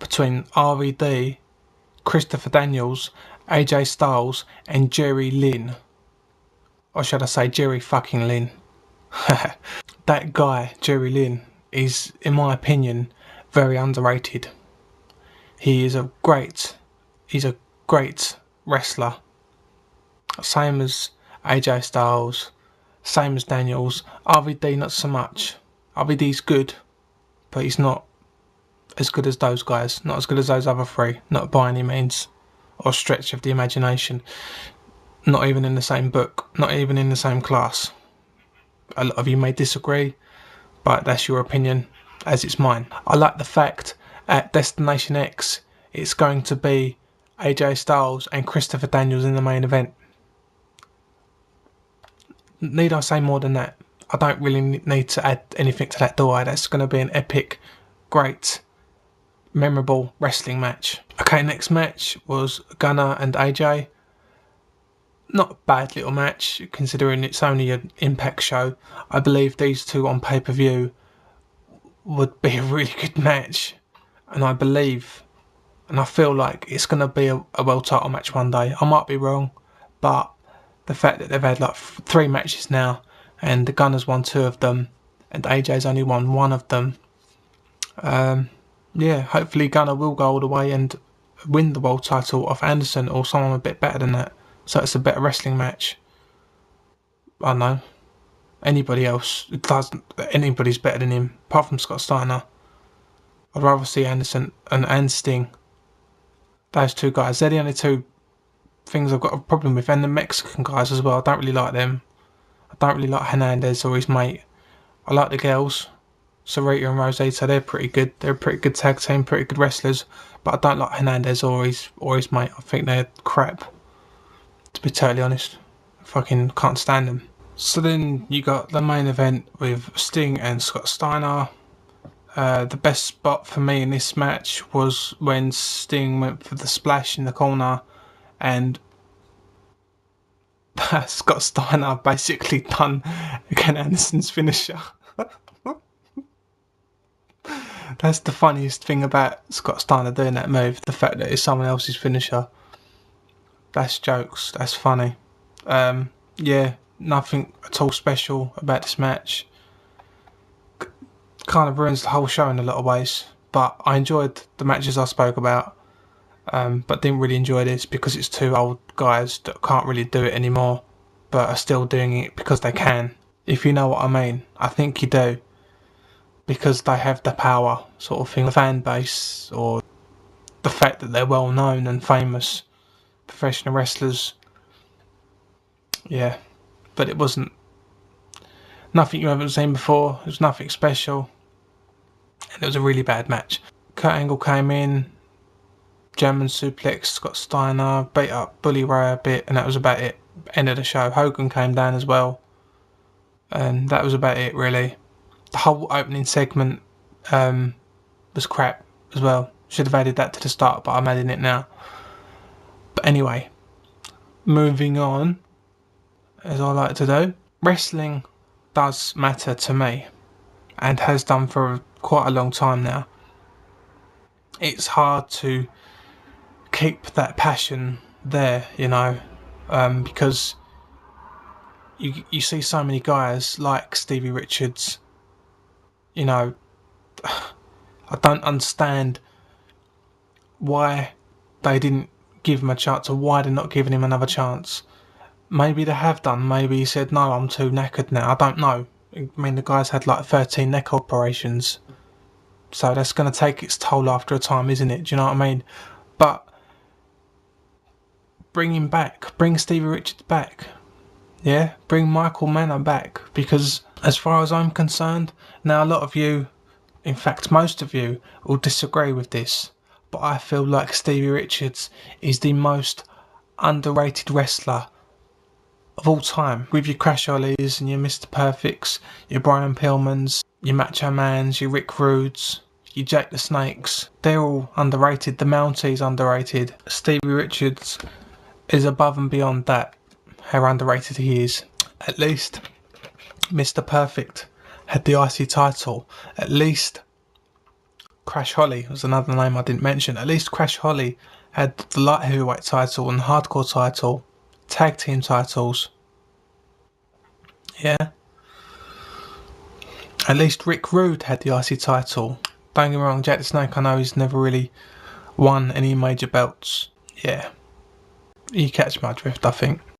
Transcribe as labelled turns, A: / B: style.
A: between RVD, Christopher Daniels, AJ Styles and Jerry Lynn. Or should I say Jerry fucking Lynn. That guy, Jerry Lynn, is, in my opinion, very underrated. He's a great wrestler. Same as AJ Styles, same as Daniels. RVD not so much. RVD's good, but he's not as good as those guys. Not as good as those other three. Not by any means. Or stretch of the imagination. Not even in the same book. Not even in the same class. A lot of you may disagree, but that's your opinion, as it's mine. I like the fact at Destination X it's going to be AJ Styles and Christopher Daniels in the main event. Need I say more than that? I don't really need to add anything to that, do I? That's going to be an epic, great, memorable wrestling match. Okay, next match was Gunner and AJ. Not a bad little match, considering it's only an Impact show. I believe these two on pay-per-view would be a really good match. And I believe, and I feel like it's going to be a world title match one day. I might be wrong, but the fact that they've had like 3 matches now, and the Gunners won 2 of them, and AJ's only won 1 of them. Yeah, hopefully Gunner will go all the way and win the world title off Anderson or someone a bit better than that. So it's a better wrestling match. I don't know. Anybody else, anybody's better than him, apart from Scott Steiner. I'd rather see Anderson and Sting. Those 2 guys, they're the only 2 things I've got a problem with. And the Mexican guys as well, I don't really like them. I don't really like Hernandez or his mate. I like the girls, Sarita and Rosita, they're pretty good. They're a pretty good tag team, pretty good wrestlers. But I don't like Hernandez or his mate. I think they're crap. To be totally honest, I fucking can't stand them. So then you got the main event with Sting and Scott Steiner. The best spot for me in this match was when Sting went for the splash in the corner and Scott Steiner basically done Ken Anderson's finisher. That's the funniest thing about Scott Steiner doing that move, the fact that it's someone else's finisher. That's jokes, that's funny. Yeah, nothing at all special about this match. Kind of ruins the whole show in a lot of ways, but I enjoyed the matches I spoke about, but didn't really enjoy this because it's 2 old guys that can't really do it anymore, but are still doing it because they can. If you know what I mean, I think you do. Because they have the power, sort of thing, the fan base, or the fact that they're well known and famous professional wrestlers. Yeah, but it wasn't nothing you haven't seen before. It was nothing special, and it was a really bad match. Kurt Angle came in, German suplex Scott Steiner, beat up Bully Ray a bit, and that was about it. End of the show. Hogan came down as well, and that was about it really. The whole opening segment was crap as well. Should have added that to the start, but I'm adding it now. But anyway, moving on, as I like to do. Wrestling does matter to me, and has done for quite a long time now. It's hard to keep that passion there, you know, because you see so many guys like Stevie Richards. You know, I don't understand why they didn't give him a chance, or why they're not giving him another chance. Maybe they have done. Maybe he said, no, I'm too knackered now. I don't know. I mean, the guy's had like 13 neck operations. So that's going to take its toll after a time, isn't it? Do you know what I mean? But bring him back. Bring Stevie Richards back. Yeah? Bring Michael Manor back. Because as far as I'm concerned, now a lot of you, in fact most of you, will disagree with this, but I feel like Stevie Richards is the most underrated wrestler of all time. With your Crash Hollies and your Mr. Perfects, your Brian Pillmans, your Macho Mans, your Rick Rudes, your Jake the Snakes, they're all underrated. The Mounties underrated. Stevie Richards is above and beyond that, how underrated he is. At least Mr. Perfect had the IC title. At least Crash Holly was another name I didn't mention. At least Crash Holly had the light heavyweight title and hardcore title, tag team titles. Yeah. At least Rick Rude had the IC title. Don't get me wrong, Jack the Snake, I know he's never really won any major belts. Yeah. You catch my drift, I think.